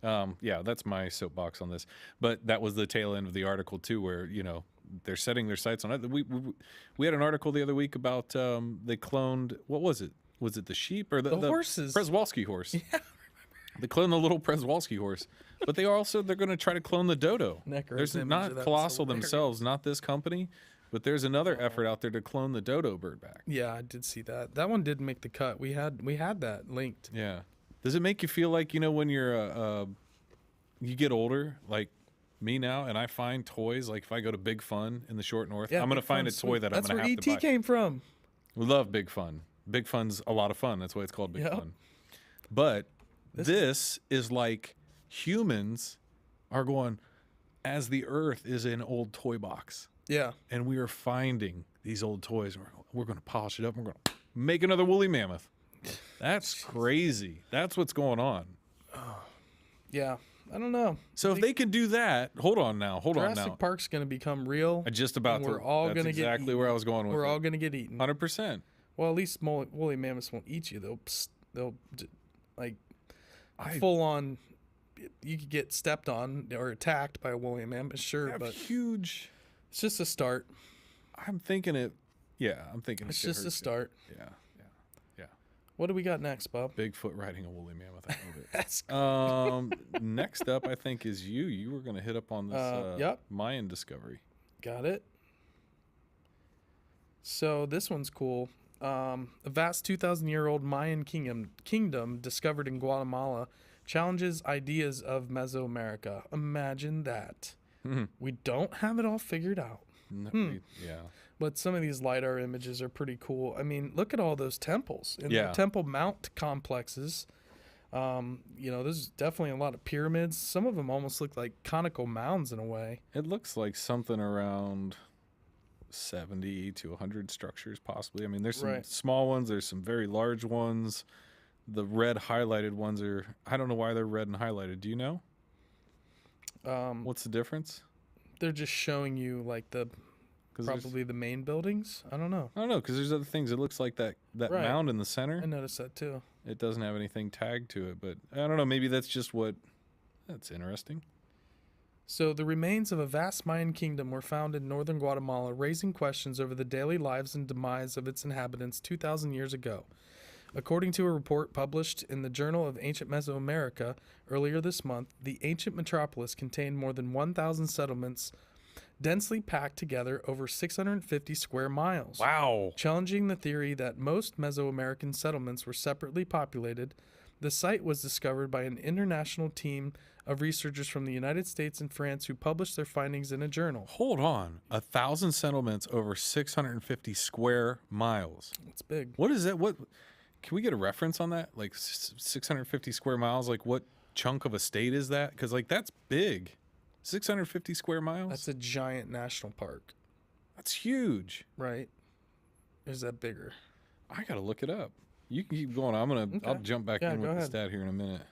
That's my soapbox on this. But that was the tail end of the article, too, where, they're setting their sights on it. We had an article the other week about they cloned, what was it? Was it the sheep or the horses? Przewalski horse. Yeah, I remember. They cloned the little Przewalski horse, but they're going to try to clone the dodo. There's not Colossal themselves, not this company, but there's another effort out there to clone the dodo bird back. Yeah, I did see that. That one didn't make the cut. We had that linked. Yeah. Does it make you feel like when you're you get older, like me now, and I find toys, like if I go to Big Fun in the Short North, I'm going to find a toy that I'm going to have to buy. That's where E.T. came from. We love Big Fun. Big Fun's a lot of fun. That's why it's called Big Fun. But this is like humans are going, as the earth is an old toy box. Yeah. And we are finding these old toys. We're going to polish it up. We're going to make another woolly mammoth. That's crazy. That's what's going on. Yeah. I don't know. So if they could do that, hold on now. Jurassic Park's going to become real. Just about we're all going to get exactly where I was going with We're all going to get eaten. 100%. Well, at least woolly mammoths won't eat you. They'll like full on. You could get stepped on or attacked by a woolly mammoth, sure, but huge. It's just a start. I'm thinking it. Yeah, I'm thinking it's just a start. Yeah. What do we got next, Bob? Bigfoot riding a woolly mammoth. I love it. Next up, I think, is you. You were going to hit up on this Mayan discovery. Got it. So this one's cool. A vast 2,000-year-old Mayan kingdom discovered in Guatemala challenges ideas of Mesoamerica. Imagine that. Mm-hmm. We don't have it all figured out. Yeah. But some of these LiDAR images are pretty cool. I mean, look at all those temples and the Temple Mount complexes. There's definitely a lot of pyramids. Some of them almost look like conical mounds in a way. It looks like something around 70 to 100 structures, possibly. I mean, there's some small ones. There's some very large ones. The red highlighted ones are, I don't know why they're red and highlighted. Do you know? What's the difference? They're just showing you like probably the main buildings. I don't know. Because there's other things. It looks like that mound in the center. I noticed that too. It doesn't have anything tagged to it, but I don't know. Maybe that's just that's interesting. So the remains of a vast Mayan kingdom were found in northern Guatemala, raising questions over the daily lives and demise of its inhabitants 2,000 years ago. According to a report published in the Journal of Ancient Mesoamerica earlier this month, the ancient metropolis contained more than 1,000 settlements densely packed together over 650 square miles. Wow. Challenging the theory that most Mesoamerican settlements were separately populated, the site was discovered by an international team of researchers from the United States and France who published their findings in a journal. Hold on. 1,000 settlements over 650 square miles. That's big. What is that? Can we get a reference on that? Like 650 square miles? Like what chunk of a state is that? Because that's big. 650 square miles? That's a giant national park. That's huge. Right. Is that bigger? I got to look it up. You can keep going. I'll jump back in with the stat here in a minute.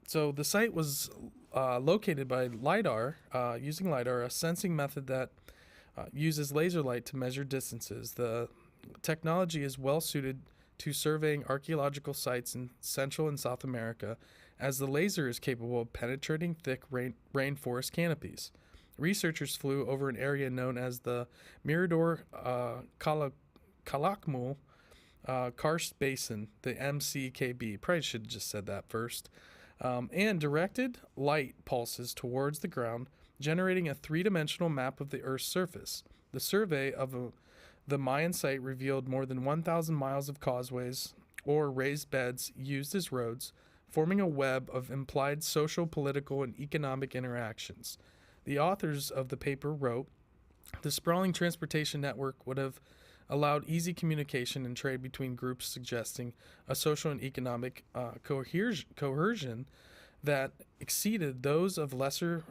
So the site was located by LiDAR, using LiDAR, a sensing method that uses laser light to measure distances. The technology is well suited to surveying archaeological sites in Central and South America, as the laser is capable of penetrating thick rainforest canopies. Researchers flew over an area known as the Mirador Calakmul Karst Basin, the MCKB. Probably should have just said that first. And directed light pulses towards the ground, generating a three-dimensional map of the Earth's surface. The survey of the Mayan site revealed more than 1,000 miles of causeways or raised beds used as roads, forming a web of implied social, political, and economic interactions. The authors of the paper wrote, the sprawling transportation network would have allowed easy communication and trade between groups, suggesting a social and economic cohesion that exceeded those of lesser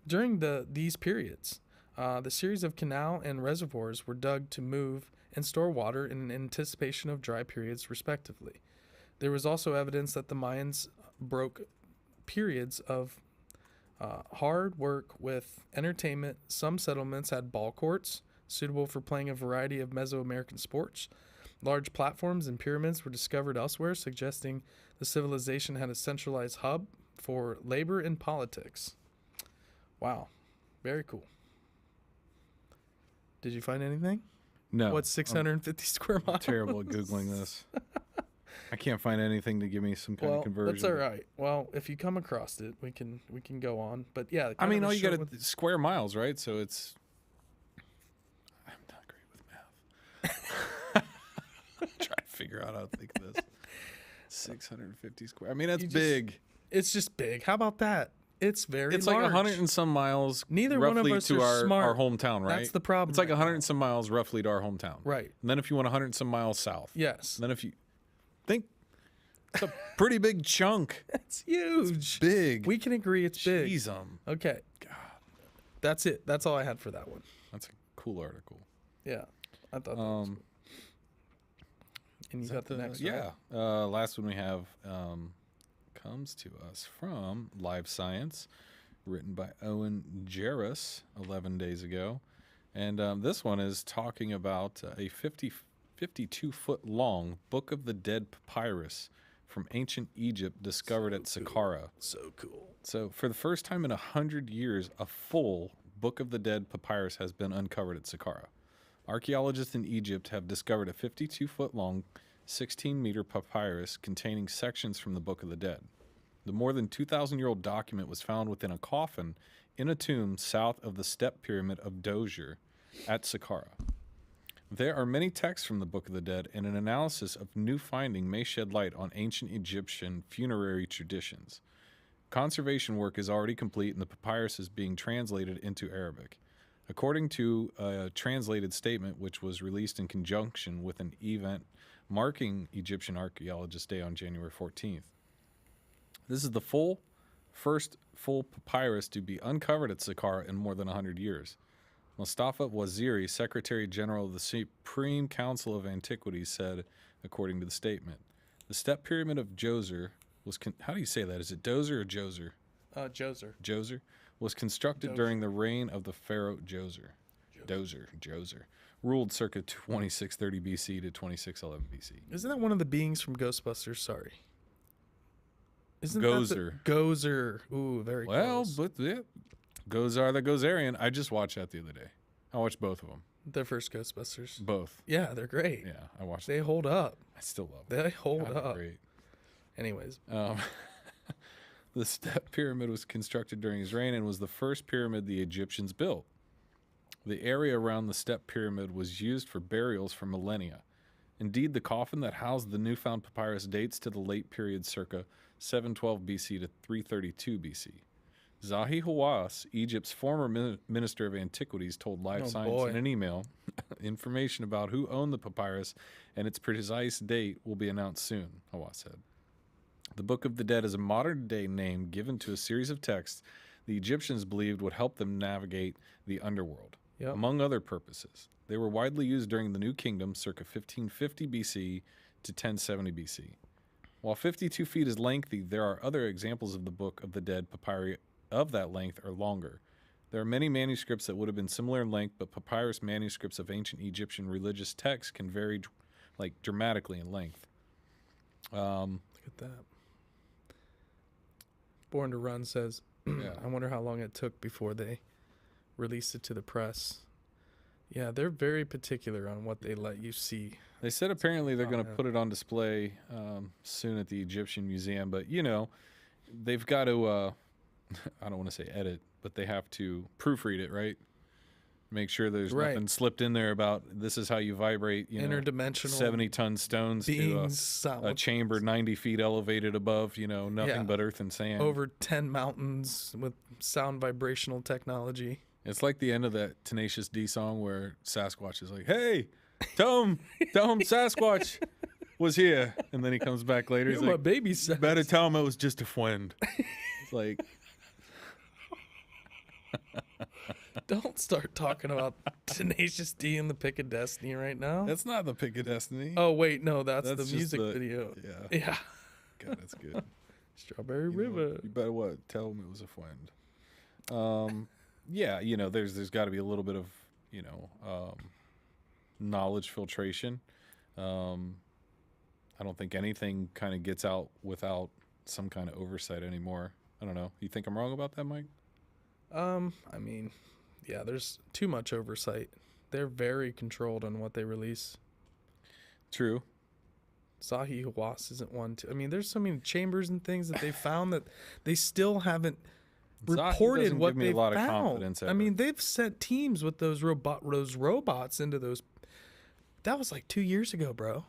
during these periods. The series of canal and reservoirs were dug to move and store water in anticipation of dry periods, respectively. There was also evidence that the Mayans broke periods of hard work with entertainment. Some settlements had ball courts suitable for playing a variety of Mesoamerican sports. Large platforms and pyramids were discovered elsewhere, suggesting the civilization had a centralized hub for labor and politics. Wow. Very cool. Did you find anything? No. What's 650 square miles? I'm terrible at Googling this. I can't find anything to give me some kind of conversion. That's all right. Well, if you come across it, we can go on. But yeah, I mean, all you got to square miles, right? So it's. I'm not great with math. Try to figure out how to think of this. 650 square. I mean, that's big. It's just big. How about that? It's very large. It's like 100 and some miles. Neither roughly one of us to are smart. Our hometown, right? That's the problem. It's like 100 and some miles roughly to our hometown. Right. And then if you want 100 and some miles south. Yes. And then if you think it's a pretty big chunk. It's huge. It's big. We can agree it's big. Jeez, Okay. God. That's it. That's all I had for that one. That's a cool article. Yeah, I thought that was cool. And you got the next one? Yeah. Last one we have comes to us from Live Science, written by Owen Jarvis 11 days ago. And this one is talking about a 52-foot long Book of the Dead papyrus from ancient Egypt discovered at Saqqara. So cool. So for the first time in 100 years, a full Book of the Dead papyrus has been uncovered at Saqqara. Archaeologists in Egypt have discovered a 52-foot long, 16-meter papyrus containing sections from the Book of the Dead. The more than 2,000-year-old document was found within a coffin in a tomb south of the step pyramid of Djoser at Saqqara. There are many texts from the Book of the Dead, and an analysis of new finding may shed light on ancient Egyptian funerary traditions. Conservation work is already complete, and the papyrus is being translated into Arabic. According to a translated statement, which was released in conjunction with an event marking Egyptian Archaeologist Day on January 14th. This is the first full papyrus to be uncovered at Saqqara in more than 100 years. Mustafa Waziri, Secretary General of the Supreme Council of Antiquities, said, according to the statement, the step pyramid of Djoser was... how do you say that? Is it Dozer or Djoser? Djoser. Djoser was constructed during the reign of the pharaoh Djoser. Djoser. Ruled circa 2630 BC to 2611 BC. Isn't that one of the beings from Ghostbusters? Sorry. Isn't Gozer. That Gozer. Ooh, very close. Well, but yeah. Gozar the Gozerian. I just watched that the other day. I watched both of them. The first Ghostbusters. Both. Yeah, they're great. Yeah, I watched They hold up. I still love them. They hold up. Great. Anyways. The step pyramid was constructed during his reign and was the first pyramid the Egyptians built. The area around the step pyramid was used for burials for millennia. Indeed, the coffin that housed the newfound papyrus dates to the late period circa 712 BC to 332 BC. Zahi Hawass, Egypt's former minister of antiquities, told Live Science in an email, information about who owned the papyrus and its precise date will be announced soon, Hawass said. The Book of the Dead is a modern-day name given to a series of texts the Egyptians believed would help them navigate the underworld, among other purposes. They were widely used during the New Kingdom, circa 1550 BC to 1070 BC. While 52 feet is lengthy, there are other examples of the Book of the Dead papyri of that length or longer. There are many manuscripts that would have been similar in length, but papyrus manuscripts of ancient Egyptian religious texts can vary dramatically in length. Look at that. Born to Run says, I wonder how long it took before they released it to the press. Yeah, they're very particular on what they let you see. They said apparently they're going to put it on display soon at the Egyptian Museum, but, they've got to, I don't want to say edit, but they have to proofread it, right? Make sure there's nothing slipped in there about this is how you vibrate, interdimensional 70-ton stones to a chamber 90 feet elevated above, nothing but earth and sand. Over 10 mountains with sound vibrational technology. It's like the end of that Tenacious D song where Sasquatch is like, hey, tell him Sasquatch was here. And then he comes back later. He's like, baby better tell him it was just a friend. It's like... Don't start talking about Tenacious D and the Pick of Destiny right now. That's not the Pick of Destiny. Oh, wait, no, that's the music video. Yeah. God, that's good. Strawberry River. You better tell him it was a friend. There's got to be a little bit of, knowledge filtration. I don't think anything kind of gets out without some kind of oversight anymore. I don't know. You think I'm wrong about that, Mike? There's too much oversight. They're very controlled on what they release. True. Zahi Hawass isn't one too. There's so many chambers and things that they found that they still haven't reported what they found. They've sent teams with those robots into those. That was like 2 years ago, bro.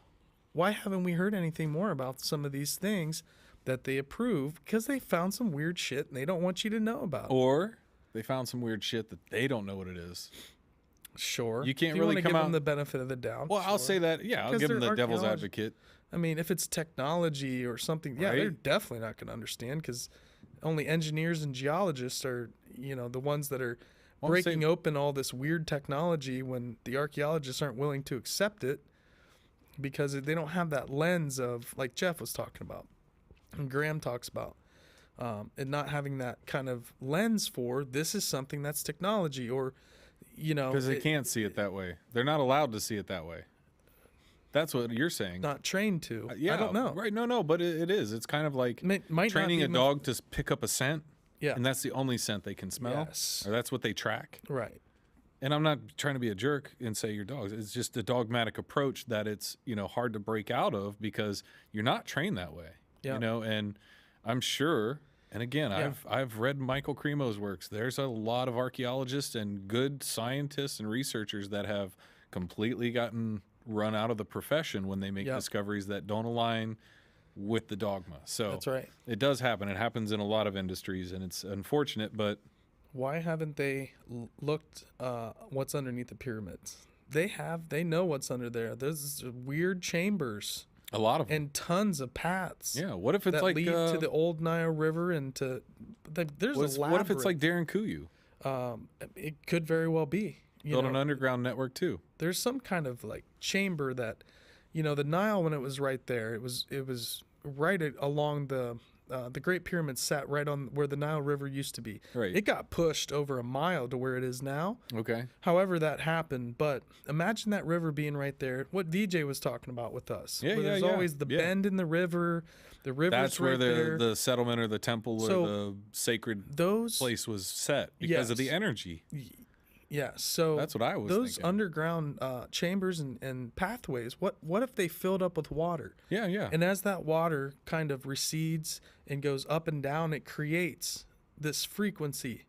Why haven't we heard anything more about some of these things that they approve? Because they found some weird shit and they don't want you to know about it. Or they found some weird shit that they don't know what it is. Sure. You can't really come give out them the benefit of the doubt. Well, sure. I'll say that. Yeah, I'll give them the devil's advocate. If it's technology or something, they're definitely not going to understand because only engineers and geologists are, the ones that are breaking open all this weird technology when the archaeologists aren't willing to accept it because they don't have that lens of, like Jeff was talking about and Graham talks about, and not having that kind of lens for this is something that's technology, or, you know. Because they can't see it that way. They're not allowed to see it that way. That's what you're saying. Not trained to. Yeah, I don't know. Right. No, but it is. It's kind of like might training a dog to pick up a scent. Yeah. And that's the only scent they can smell. Yes. Or that's what they track. Right. And I'm not trying to be a jerk and say your dogs. It's just a dogmatic approach that it's, hard to break out of because you're not trained that way. Yeah. And I'm sure, and again, I've read Michael Cremo's works. There's a lot of archaeologists and good scientists and researchers that have completely gotten run out of the profession when they make discoveries that don't align with the dogma. So that's right. It does happen. It happens in a lot of industries, and it's unfortunate, but why haven't they looked what's underneath the pyramids? They have. They know what's under there. There's weird chambers. A lot of them. And tons of paths. Yeah. What if it's that like lead to the old Nile River and to there's a labyrinth. What if it's like Darren Kuyu? It could very well be. Build an underground network too. There's some kind of like chamber that, the Nile, when it was right there, it was right along the Great Pyramid sat right on where the Nile River used to be. Right. It got pushed over a mile to where it is now. Okay. However that happened, but imagine that river being right there. What DJ was talking about with us. Yeah, there's always the bend in the river's That's where right there. the settlement or the temple or the sacred place was set because of the energy. Yeah, so that's what I was those thinking. Underground chambers and pathways, what if they filled up with water? Yeah. And as that water kind of recedes and goes up and down, it creates this frequency.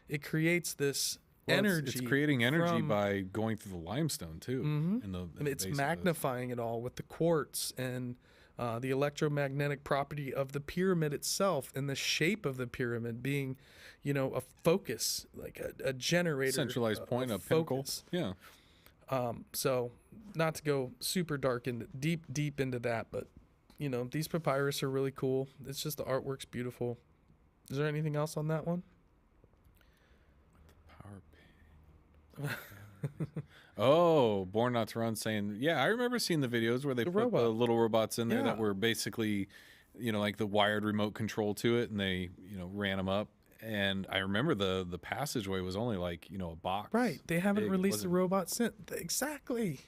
It creates this energy. It's creating energy by going through the limestone too. Mm-hmm. It's magnifying it all with the quartz and the electromagnetic property of the pyramid itself, and the shape of the pyramid being, a focus, like a generator, centralized point, a focus. Pinnacle. Yeah. So not to go super dark and deep into that, but these papyrus are really cool. It's just the artwork's beautiful. Is there anything else on that one? Power paint. Oh, Born Not to Run saying, I remember seeing the videos where they put the little robots in there that were basically, like the wired remote control to it, and they, ran them up. And I remember the passageway was only like, a box. Right. They haven't released the robot since. Exactly.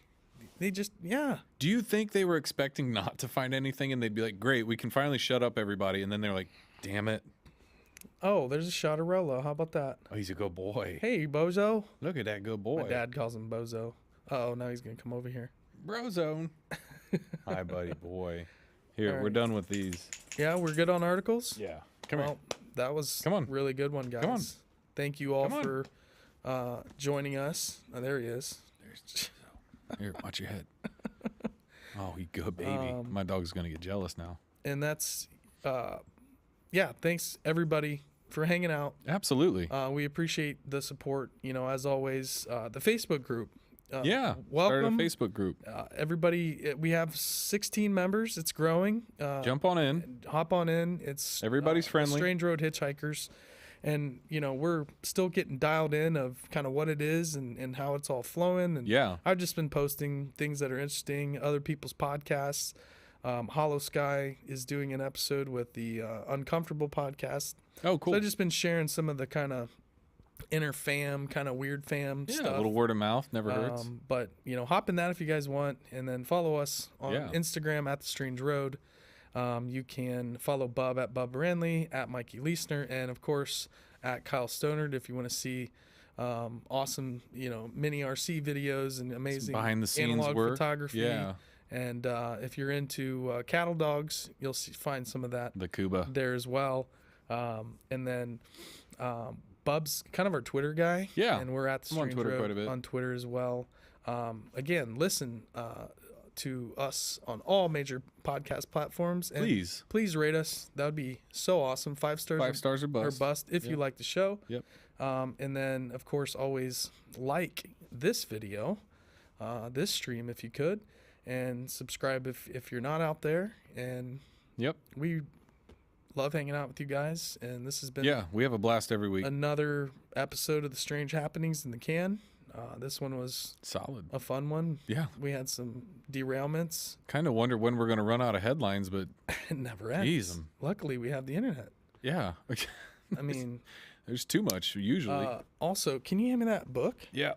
They just, Do you think they were expecting not to find anything and they'd be like, great, we can finally shut up everybody? And then they're like, damn it. Oh, there's a shot of Rolo. How about that? Oh, he's a good boy. Hey, Bozo. Look at that good boy. My dad calls him Bozo. Uh-oh, now he's going to come over here. Brozone. Hi, buddy boy. Here, we're done with these. Yeah, we're good on articles? Yeah. Come on. That was a really good one, guys. Come on. Thank you all for joining us. Oh, there he is. Here, watch your head. Oh, he good baby. My dog's going to get jealous now. And that's, thanks everybody for hanging out. Absolutely. We appreciate the support. As always, the Facebook group. Welcome. Started a Facebook group. Everybody, we have 16 members. It's growing. Jump on in. Hop on in. It's everybody's friendly. Strange Road Hitchhikers. And, we're still getting dialed in of kind of what it is and how it's all flowing. And I've just been posting things that are interesting, other people's podcasts. Hollow Sky is doing an episode with the Uncomfortable podcast. Oh, cool. So I've just been sharing some of the kind of inner fam, kind of weird fam stuff. A little word of mouth never hurts. But, hop in that if you guys want, and then follow us on Instagram at The Strange Road. You can follow Bub at Bub Ranley, at Mikey Leisner, and, of course, at Kyle Stonard if you want to see awesome, mini RC videos and amazing behind-the-scenes analog work. photography. Yeah. And if you're into cattle dogs, you'll find some of that the Cuba there as well. And then Bub's kind of our Twitter guy. Yeah. And we're at the Strange Road on Twitter as well. Again, listen to us on all major podcast platforms. And please rate us. That would be so awesome. 5 stars. 5 stars or bust. If you like the show. Yep. And then, of course, always like this video, this stream if you could. And subscribe if you're not out there. And we love hanging out with you guys. And this has been we have a blast every week. Another episode of the Strange Happenings in the can. This one was solid, a fun one. Yeah, we had some derailments. Kind of wonder when we're going to run out of headlines, but it never ends. Luckily, we have the internet. Yeah, I mean, there's too much usually. Also, can you hand me that book? Yeah.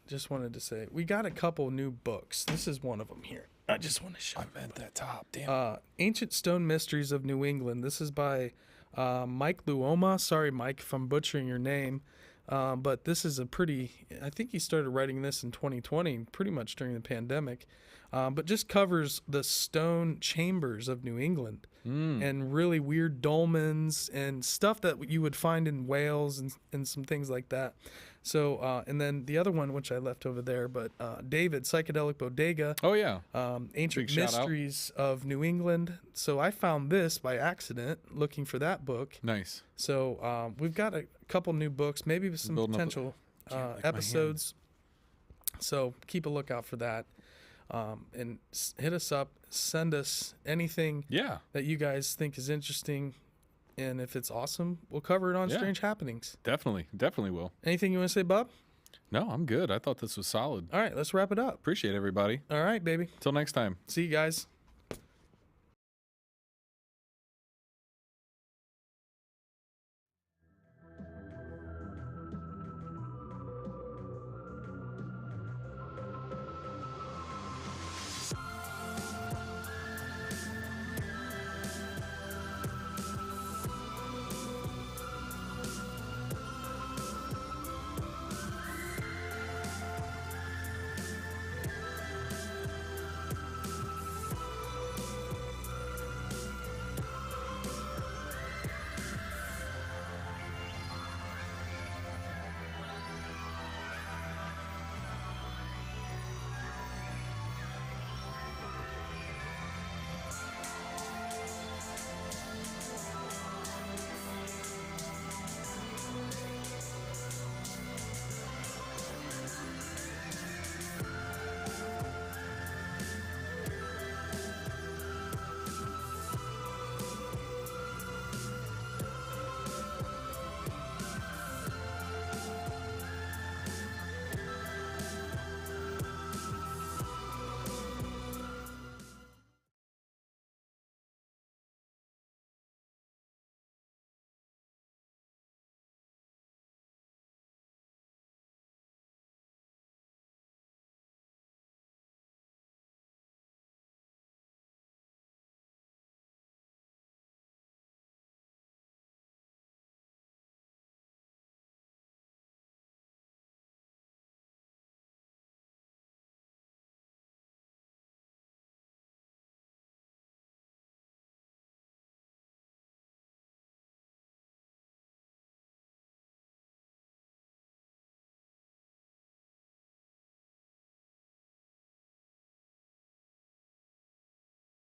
Just wanted to say we got a couple new books. This is one of them here. I just want to show. I meant that top. Damn. Ancient Stone Mysteries of New England. This is by Mike Luoma. Sorry, Mike, if I'm butchering your name. But this is a pretty, I think he started writing this in 2020, pretty much during the pandemic, but just covers the stone chambers of New England and really weird dolmens and stuff that you would find in Wales and some things like that. So, and then the other one, which I left over there, but David, Psychedelic Bodega. Oh, yeah. Ancient Mysteries of New England. So I found this by accident looking for that book. Nice. So we've got a couple new books, maybe with some potential episodes. So keep a lookout for that. And hit us up. Send us anything that you guys think is interesting. And if it's awesome, we'll cover it on Strange Happenings. Definitely will. Anything you want to say, Bob? No, I'm good. I thought this was solid. All right, let's wrap it up. Appreciate everybody. All right, baby. Till next time. See you guys.